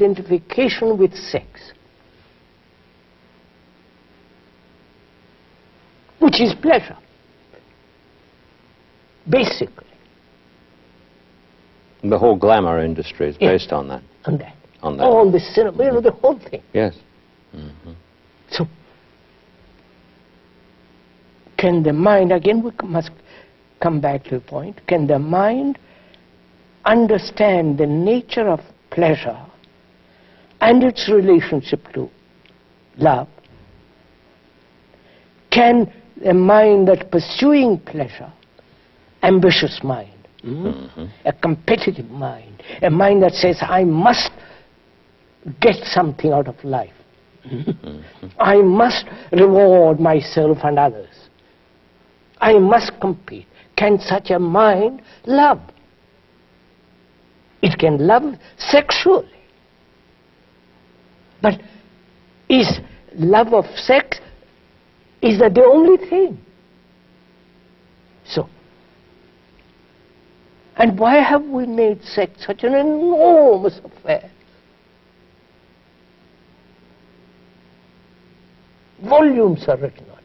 identification with sex, which is pleasure, basically. The whole glamour industry is based on that. On that. On that. On the cinema, you know, the whole thing. Yes. So, can the mind, again we must come back to the point, can the mind understand the nature of pleasure and its relationship to love? Can a mind that's pursuing pleasure, ambitious mind, a competitive mind, a mind that says, I must get something out of life, I must reward myself and others, I must compete. Can such a mind love? It can love sexually. But is love of sex, is that the only thing? So, and why have we made sex such an enormous affair? Volumes are written on it.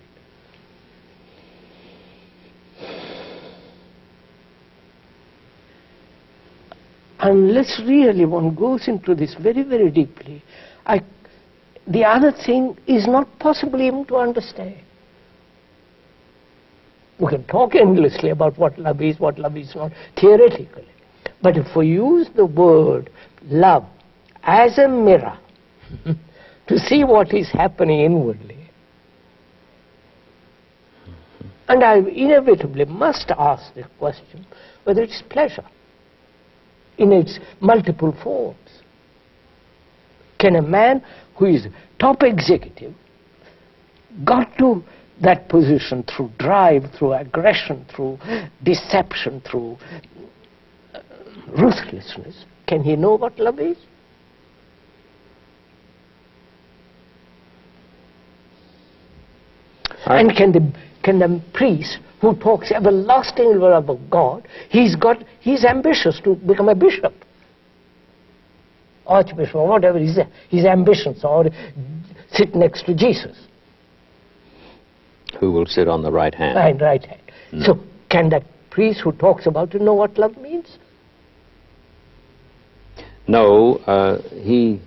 Unless really one goes into this very, very deeply, the other thing is not possible even to understand. We can talk endlessly about what love is not, theoretically. But if we use the word love as a mirror to see what is happening inwardly, and I inevitably must ask the question whether it's pleasure in its multiple forms. Can a man who is top executive got to that position through drive, through aggression, through deception, through ruthlessness, can he know what love is? And can the priest who talks everlasting love of God, he's ambitious to become a bishop, archbishop, or whatever his ambitions, or sit next to Jesus. Who will sit on the right hand. Right hand. So can that priest who talks about it know what love means? No, he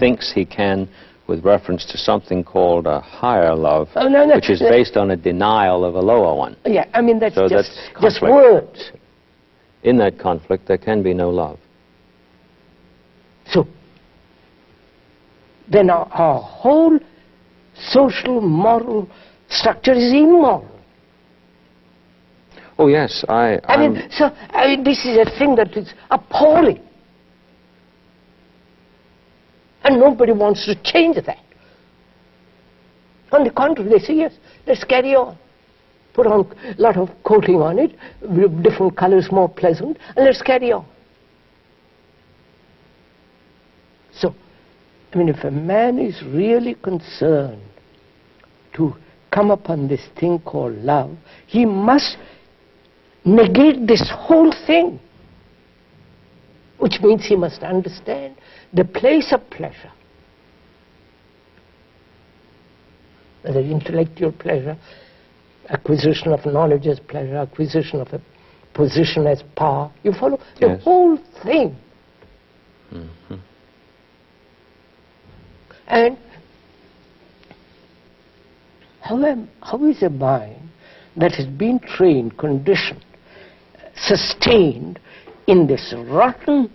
thinks he can, with reference to something called a higher love, which is based on a denial of a lower one. Yeah, I mean that's so just words. In that conflict there can be no love. So then our whole social, moral structure is immoral. Oh yes, I mean, this is a thing that is appalling. And nobody wants to change that. On the contrary, they say, yes, let's carry on. Put on a lot of coating on it, different colors more pleasant, and let's carry on. So, I mean, if a man is really concerned to come upon this thing called love, he must negate this whole thing, which means he must understand the place of pleasure, whether intellectual pleasure, acquisition of knowledge as pleasure, acquisition of a position as power. You follow? The whole thing. And how is a mind that has been trained, conditioned, sustained in this rotten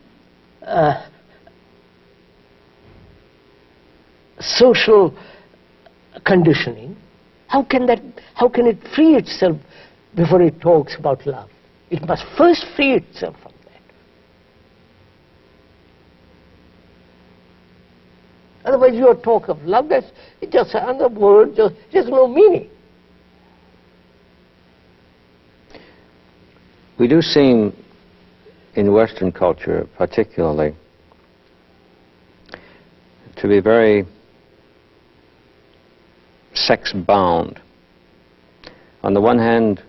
social conditioning, how can it free itself before it talks about love? It must first free itself from that. Otherwise your talk of love, that's just another word, just no meaning. We do seem, in Western culture particularly, to be very sex-bound. On the one hand,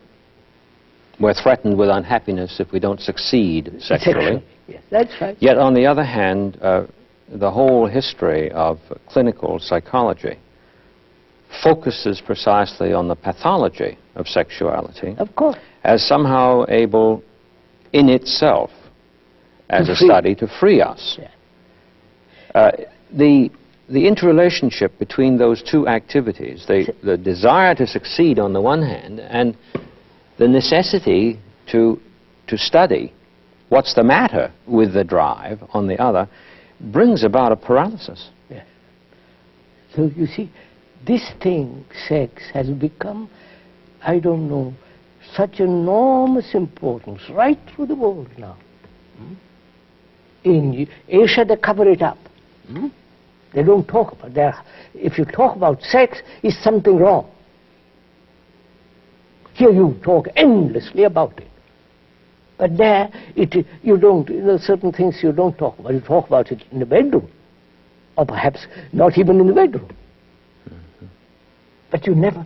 we're threatened with unhappiness if we don't succeed sexually. Yes, that's right. Yet, on the other hand, the whole history of clinical psychology focuses precisely on the pathology of sexuality. Of course. As somehow able, in itself, as a study, to free us. Yeah. The interrelationship between those two activities, the desire to succeed on the one hand, and the necessity to study what's the matter with the drive on the other, brings about a paralysis. Yes. So you see, this thing, sex, has become, I don't know, such enormous importance right through the world now. In Asia, they cover it up. They don't talk about it. If you talk about sex, is something wrong. Here you talk endlessly about it. But there, you don't, certain things you don't talk about. You talk about it in the bedroom. Or perhaps not even in the bedroom. But you never,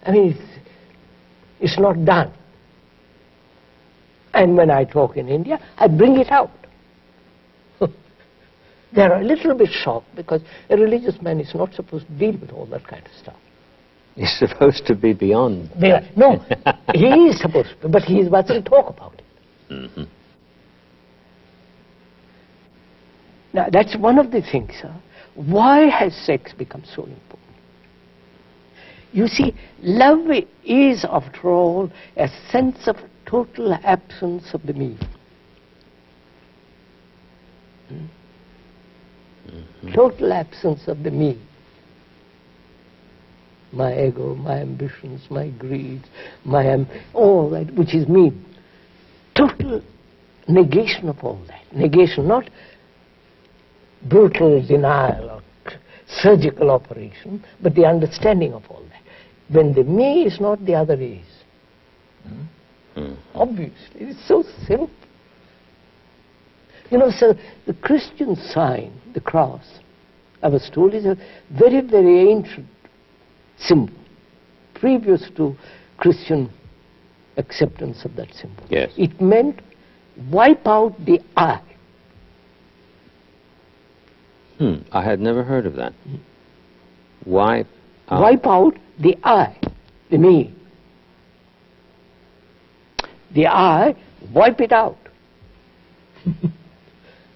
I mean, it's not done. And when I talk in India, I bring it out. They're a little bit shocked because a religious man is not supposed to deal with all that kind of stuff. He's supposed to be beyond. No, he is supposed to, but he mustn't talk about it. Now, that's one of the things, sir. Why has sex become so important? You see, love is, after all, a sense of total absence of the me. Total absence of the me. My ego, my ambitions, my greed, all that which is me. Total negation of all that. Negation, not brutal denial or surgical operation, but the understanding of all that. When the me is not, the other is. Obviously, it's so simple. You know, so the Christian sign, the cross, I was told, is a very, very ancient symbol, previous to Christian acceptance of that symbol. Yes. It meant wipe out the I. I had never heard of that. Wipe out the I, the me. The I, wipe it out.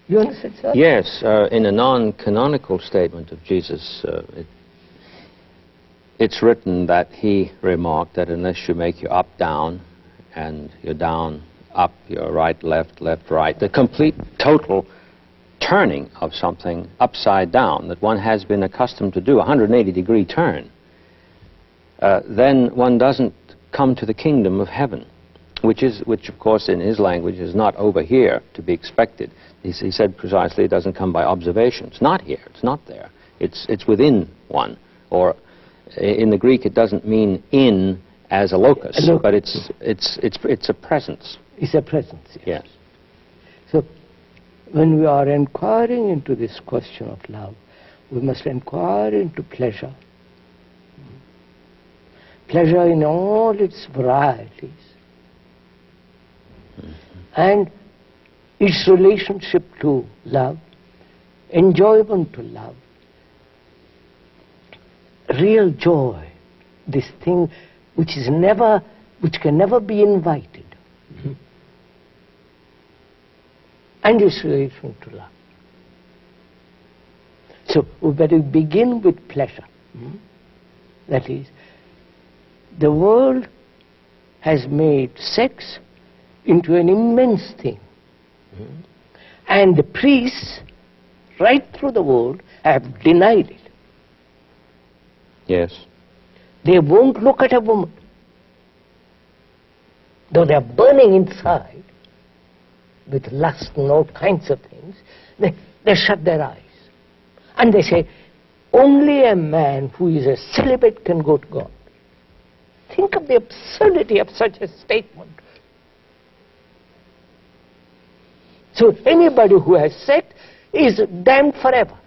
You understand, sir? Yes, in a non-canonical statement of Jesus, it's written that he remarked that unless you make your up down, and your down up, your right left, left right, the complete total turning of something upside down that one has been accustomed to do, a 180-degree turn, then one doesn't come to the kingdom of heaven, which of course in his language is not over here to be expected. He said precisely it doesn't come by observation. It's not here, it's not there. It's within one. Or in the Greek it doesn't mean in as a locus, but it's a presence. It's a presence, yes. Yes. So when we are inquiring into this question of love, we must inquire into pleasure. Pleasure in all its varieties. And its relationship to love, enjoyment to love, real joy, this thing which can never be invited, and its relation to love. So we better begin with pleasure. That is, the world has made sex into an immense thing. And the priests, right through the world, have denied it. Yes. They won't look at a woman. Though they are burning inside with lust and all kinds of things, they shut their eyes. And they say, only a man who is a celibate can go to God. Think of the absurdity of such a statement. So anybody who has sex is damned forever.